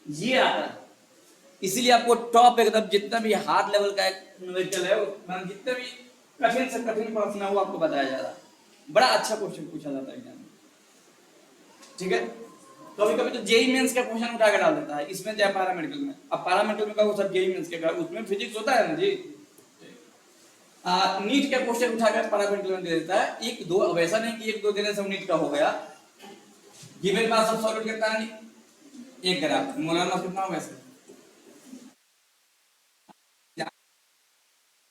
ये आता है। इसीलिए आपको टॉप एकदम जितना भी हार्ड लेवल का न्यूमेरिकल है, मतलब जितना भी कठिन से कठिन प्रश्न है वो आपको बताया जा रहा है, बड़ा अच्छा क्वेश्चन पूछा जाता है एग्जाम में, ठीक है। कभी कभी तो जेई मेंस का क्वेश्चन उठा के डाल देता है इसमें, चाहे पैरामेडिकल में। अब पैरामेडिकल में का वो सब जेई मेंस के, उसमें फिजिक्स होता है ना जी, नीट का क्वेश्चन उठाकर पैरामेडिकल में दे देता है, एक दो। अब ऐसा नहीं कि एक दो देने से नीट का हो गया। गिवन मास ऑफ सॉल्यूट कितना है, 1 ग्राम। मोलर मास कितना होगा इसका,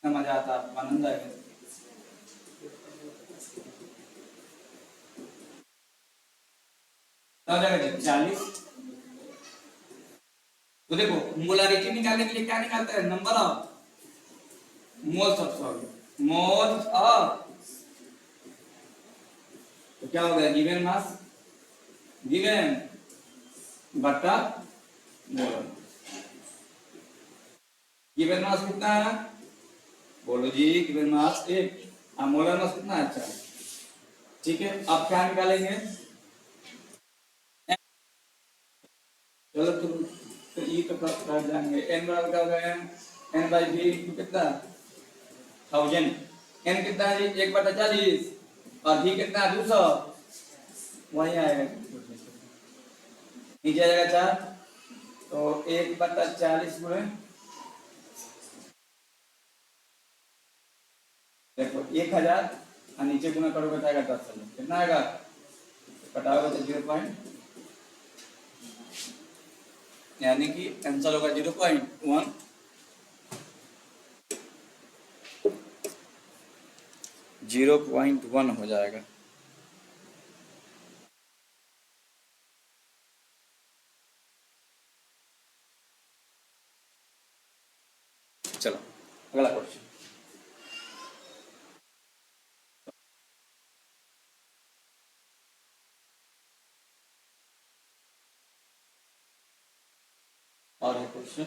मजा आता है, आनंद आएगा। तो जाएगा 40। तो देखो मोलारिटी निकालने के लिए क्या निकालते हैं, number of moles of solute, moles of, तो क्या हो गया, गिवन मास, गिवन बटा मोलर। गिवन मास कितना है, बोलो जी, गिवन मास 1, मोलर मास कितना है, 4। ठीक है, अब क्या निकालेंगे, चलो तुम तो ये तो कर जाएंगे, n बराबर क्या होगा, n बाई v कितना 1000, n कितना है जी, 1/40, और v कितना है 200, वही आएगा, नीचे आ जाएगा 4, तो 1/40 गुणे, देखो 1000, और नीचे गुना करोगे तो आएगा 10,000, कितना आएगा, कटाओगे तो 0. यानी कि आंसर होगा 0.1, 0.1 हो जाएगा। चलो अगला क्वेश्चन, और क्वेश्चन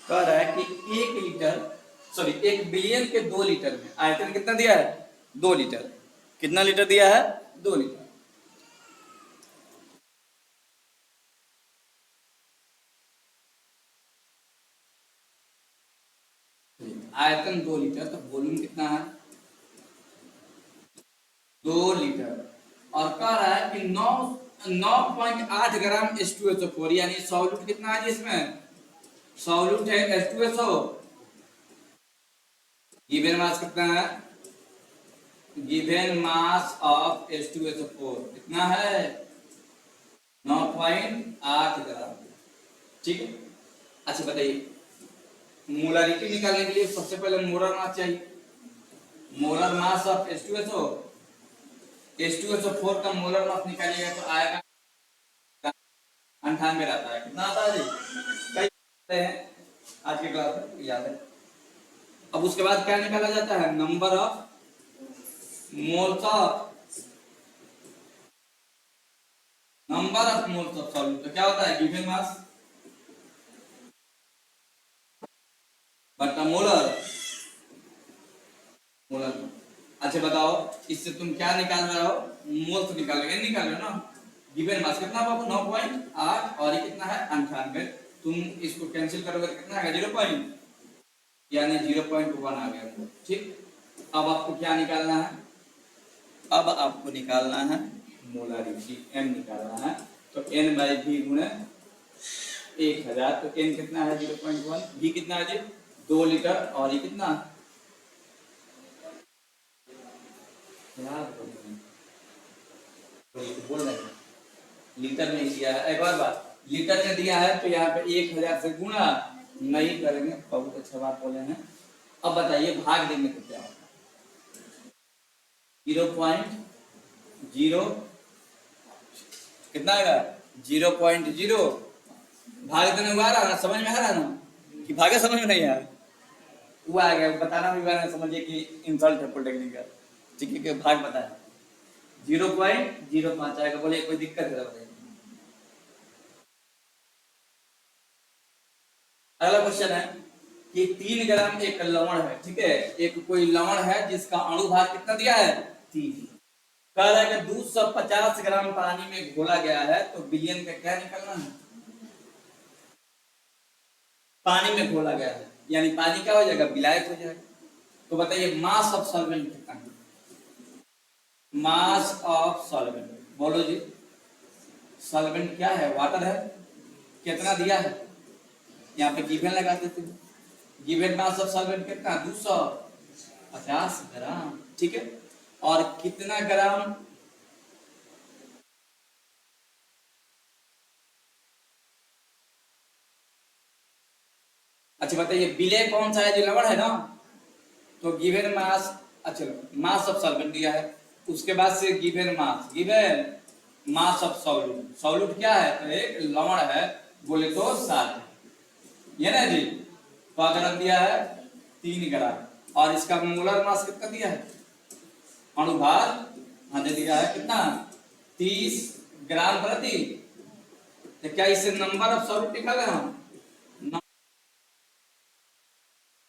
कह रहा है कि 1 लीटर, सॉरी 1 बिलियन के 2 लीटर में आयतन कितना दिया है, 2 लीटर। कितना लीटर दिया है, 2 लीटर। आयतन 2 लीटर, तो वॉल्यूम कितना है, 2 लीटर, और कह रहा है कि 9.8 ग्राम H2SO4, यानी सॉल्यूट कितना है इसमें, सॉल्यूट है H2SO। गिवन मास कितना है, गिवन मास ऑफ H2SO4 कितना है, 9.8 ग्राम। ठीक है, अच्छा बताइए, मोलारिटी निकालने के लिए सबसे पहले मोलर मास चाहिए, molar mass of H2SO, H2SO4 का मोलर मास निकालिएगा तो आएगा 98 आता है। कितना आता है जी, कई हैं आज के क्लास में याद है। अब उसके बाद क्या निकाला जाता है, number of moles of, number of moles of solute, तो क्या होता है, गिवन मास बटा मोलर, मोलर। अच्छा बताओ, इससे तुम क्या निकाल रहे हो, मोल्स निकाल रहे हो, निकाल रहे हो ना। गिवन मास कितना बाबू, 9.8, और ये कितना है 98, तुम इसको कैंसिल करोगे कितना आएगा, 0. यानी 0.1 आ गया। ठीक, अब आपको क्या निकालना है, अब आपको निकालना है मोलारिटी, m निकालना है, तो n बाई v गुणे 1000, तो n कितना है 0.1, v कितना है जी 2 लीटर, और ये कितना बोल रहे हैं लीटर नहीं दिया है, एक और बात, लीटर में दिया है तो यहाँ पे 1000 से गुणा नहीं करेंगे। बहुत अच्छा बात बोले हैं। अब बताइए भाग देंगे तो क्या होगा? 0.0 कितना आएगा? 0.0 भाग देने में आ रहा ना, समझ में आ रहा ना कि भागे समझ में नहीं आ रहा? वो आ गया बताना भी बार समझिए कि इंसल्ट है पॉलिटेक्निक का। ठीक है कि भाग बताया 0.05 आएगा। बोलिए कोई दिक्कत है बताइए। अगला क्वेश्चन है कि 3 ग्राम एक लवण है, ठीक है, एक कोई लवण है जिसका अणुभार कितना दिया है? 3। कह रहा है कि 250 ग्राम पानी में घोला गया है तो विलयन का क्या निकलना है? पानी में घोला गया है यानी पानी क्या हो जाएगा? विलायक हो जाएगा। तो बताइए मास ऑफ सॉल्वेंट कितना है? मास ऑफ सॉल्वेंट बोलो जी। सॉल्वेंट क्या है? वाटर है। कितना दिया है? यहाँ पे गिवन लगा देते हैं। गिवन मास ऑफ सॉल्वेंट कितना? 250 ग्राम, ठीक है। और कितना ग्राम? अच्छा बताइए विलेय कौन सा है? जो लवण है ना। तो गिवन मास, अच्छा मास ऑफ सॉल्वेंट दिया है, उसके बाद से given mass, given mass of solute. Solute क्या है? तो एक लवण है, बोले तो सात, ये ना जी। तो अगर दिया है 3 ग्राम और इसका मोलर मास कितना दिया है? अणुभार हमने दिया है कितना? 30 ग्राम प्रति। तो क्या इससे नंबर ऑफ सॉल्यूट निकाले हम?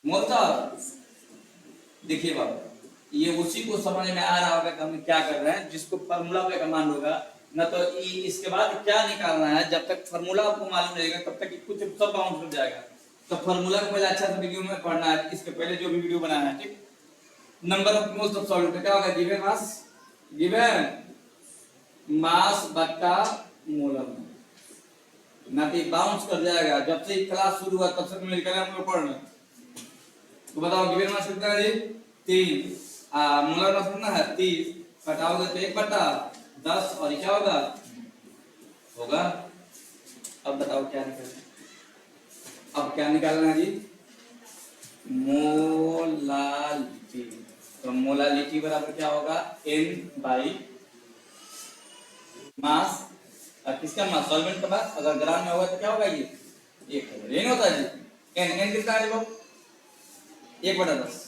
मोल साहब देखिए बाबा, ये उसी को समझ में आ रहा होगा कि हम क्या कर रहे हैं। जिसको फार्मूला पे कमांड होगा ना, तो इसके बाद क्या निकालना है, जब तक फार्मूला आपको मालूम रहेगा तब तक कुछ सब बाउंस हो जाएगा। तो फार्मूला को पहले अच्छा से वीडियो में पढ़ना है, इसके पहले जो भी वीडियो बनाया है, ठीक। Number of moles of solute क्या होगा? गिवन मास, गिवन मास बट्टा मोलर ना, तो बाउंस कर जाएगा। जब से क्लास शुरू हुआ तब से मिलकर हम लोग पढ़ रहे हैं। तो बताओ गिवन मास कितना है? 3। मोलर मास कितना है? 30। घटाओगे तो 1/10 और क्या होगा? होगा। अब बताओ क्या निकलना? अब क्या निकालना है जी? मोलालिटी। तो मोलालिटी बराबर क्या होगा? n by mass. और किसका मास? सॉल्वेंट का मास। अगर ग्राम में होगा तो क्या होगा? ये 1 नहीं होता जी। n कितना है वो? 1/10।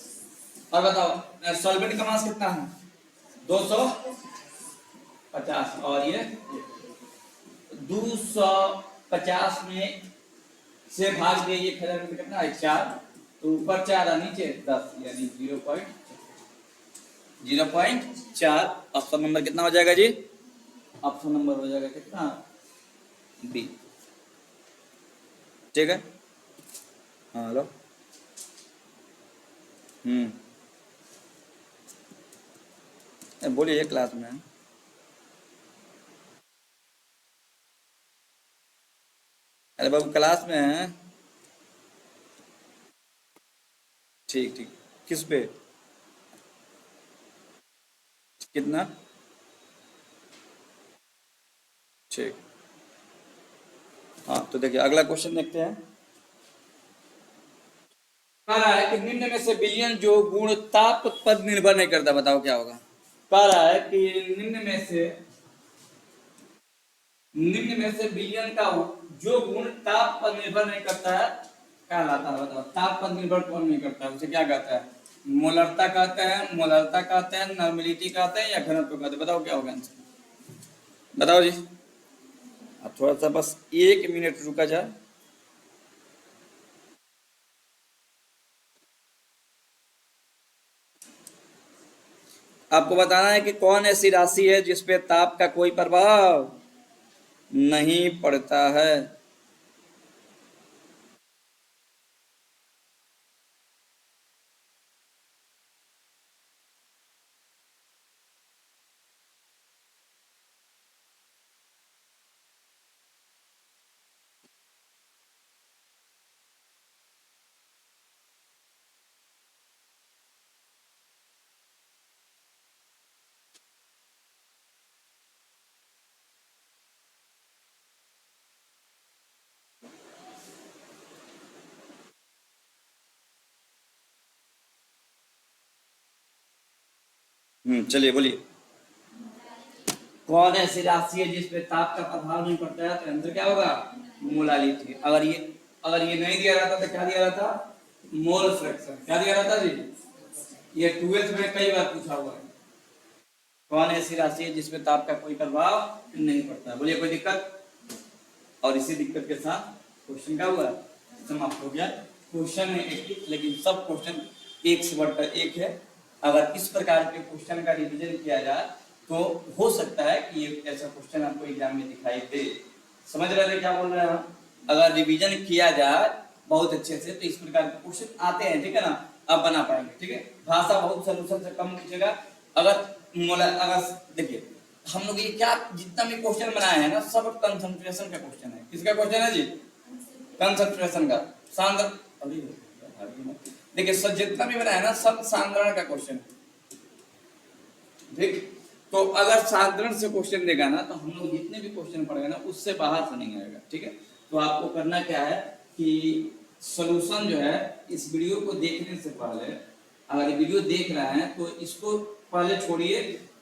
और बताओ सॉल्वेंट का मास कितना है? 250। और ये 250 में से भाग दिए, ये खैर कितना है? 4। तो ऊपर 4 और नीचे 10 यानी 0.4। ऑप्शन नंबर कितना हो जाएगा जी? ऑप्शन नंबर हो जाएगा कितना? बी। ठीक है। हाँ हेलो। बोलिए क्लास में। अरे बाबू क्लास में है। ठीक ठीक। किस पे? कितना? ठीक। हाँ तो देखिए अगला क्वेश्चन देखते हैं। कह रहा है कि निम्न में से विलयन जो गुण ताप पर निर्भर नहीं करता, बताओ क्या होगा? कह रहा है कि निम्न में से विलयन का जो गुण ताप पर निर्भर नहीं करता है क्या लाता है? बताओ। ताप पर निर्भर कौन नहीं करता है? उसे क्या कहता है? मोलरता कहते हैं, मोलरता कहते हैं, नॉर्मेलिटी कहते हैं, या घनत्व कहते हैं? बताओ क्या होगा आंसर? बताओ जी। अब थोड़ा सा बस 1 मिनट रुका जाए। आपको बताना है कि कौन ऐसी राशि है जिसपे ताप का कोई प्रभाव नहीं पड़ता है। चलिए बोलिए। कौन ऐसी राशि है जिस पे ताप का प्रभाव नहीं पड़ता है? तो आंसर क्या होगा? मोलालिटी। अगर ये नहीं दिया रहता तो क्या दिया रहता? Mole fraction. क्या दिया रहता जी? ये 12th में कई बार पूछा हुआ है। कौन ऐसी राशि है जिसमें ताप का कोई प्रभाव नहीं पड़ता? बोलिए कोई दिक्कत? और इसी दिक्कत के साथ क्वेश्चन क्या हुआ? समाप्त हो गया। क्वेश्चन है एक, लेकिन सब क्वेश्चन एक से बढ़कर एक है। अगर इस प्रकार के क्वेश्चन का रिवीजन किया जाए तो हो सकता है कि ये ऐसा क्वेश्चन आपको एग्जाम में दिखाई दे। समझ रहे थे क्या बोल रहे हैं हम? अगर रिवीजन किया जाए बहुत अच्छे से तो इस प्रकार के क्वेश्चन आते हैं, ठीक है ना? आप बना पाएंगे, ठीक है? भाषा बहुत सोल्यूशन से कम कीजिएगा। अगर देखिए हम लोग ये क्या जितना भी क्वेश्चन बनाए हैं ना, सब कंसंट्रेशन का क्वेश्चन है। किसका क्वेश्चन है जी? कंसंट्रेशन का। देखिए सब जितना भी बनाया है ना, सब सांद्रण का क्वेश्चन है, ठीक? तो अगर साधारण से क्वेश्चन देगा ना तो हम लोग जितने भी क्वेश्चन पढ़ेंगे ना उससे बाहर से नहीं आएगा, ठीक है? तो आपको करना क्या है कि सॉल्यूशन जो है इस वीडियो को देखने से पहले, अगर वीडियो देख रहे हैं तो इसको पहले छोड़िए,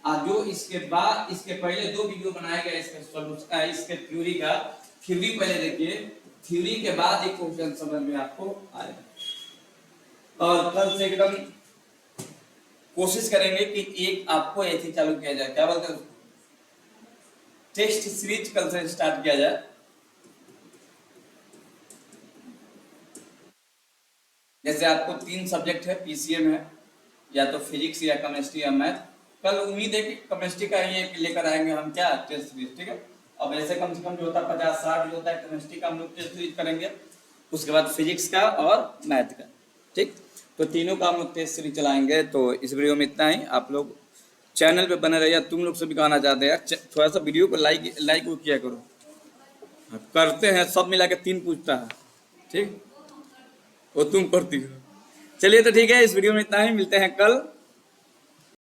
और जो इसके बाद इसके पहले 2 वीडियो बनाया गया इसके सॉल्यूशन इसके थ्योरी का, थ्योरी पहले देखिए, थ्योरी के बाद एक क्वेश्चन समझ में आपको आएगा। और कल से एकदम कोशिश करेंगे कि एक आपको ऐसे चालू किया जाए, क्या बोलते हैं, टेस्ट सीरीज कल से स्टार्ट किया जाए। जैसे आपको 3 सब्जेक्ट है, पीसीएम है, या तो फिजिक्स या केमिस्ट्री या मैथ। कल उम्मीद है कि केमिस्ट्री का ये लेकर आएंगे हम, क्या, टेस्ट सीरीज, ठीक है? अब ऐसे कम से कम जो होता है 50-60 जो होता है केमिस्ट्री का हम लोग टेस्ट सीरीज करेंगे, उसके बाद फिजिक्स का और मैथ का, ठीक? तो तीनों का हम लोग टेस्ट सीरीज चलाएंगे। तो इस वीडियो में इतना ही। आप लोग चैनल पे बने रहिए। तुम लोग से भी कहना चाहते हैं यार थोड़ा सा वीडियो को लाइक किया करो। करते हैं सब मिला के 3 पूछता है, ठीक? वो तुम करती हो। चलिए तो ठीक है, इस वीडियो में इतना ही। मिलते हैं कल।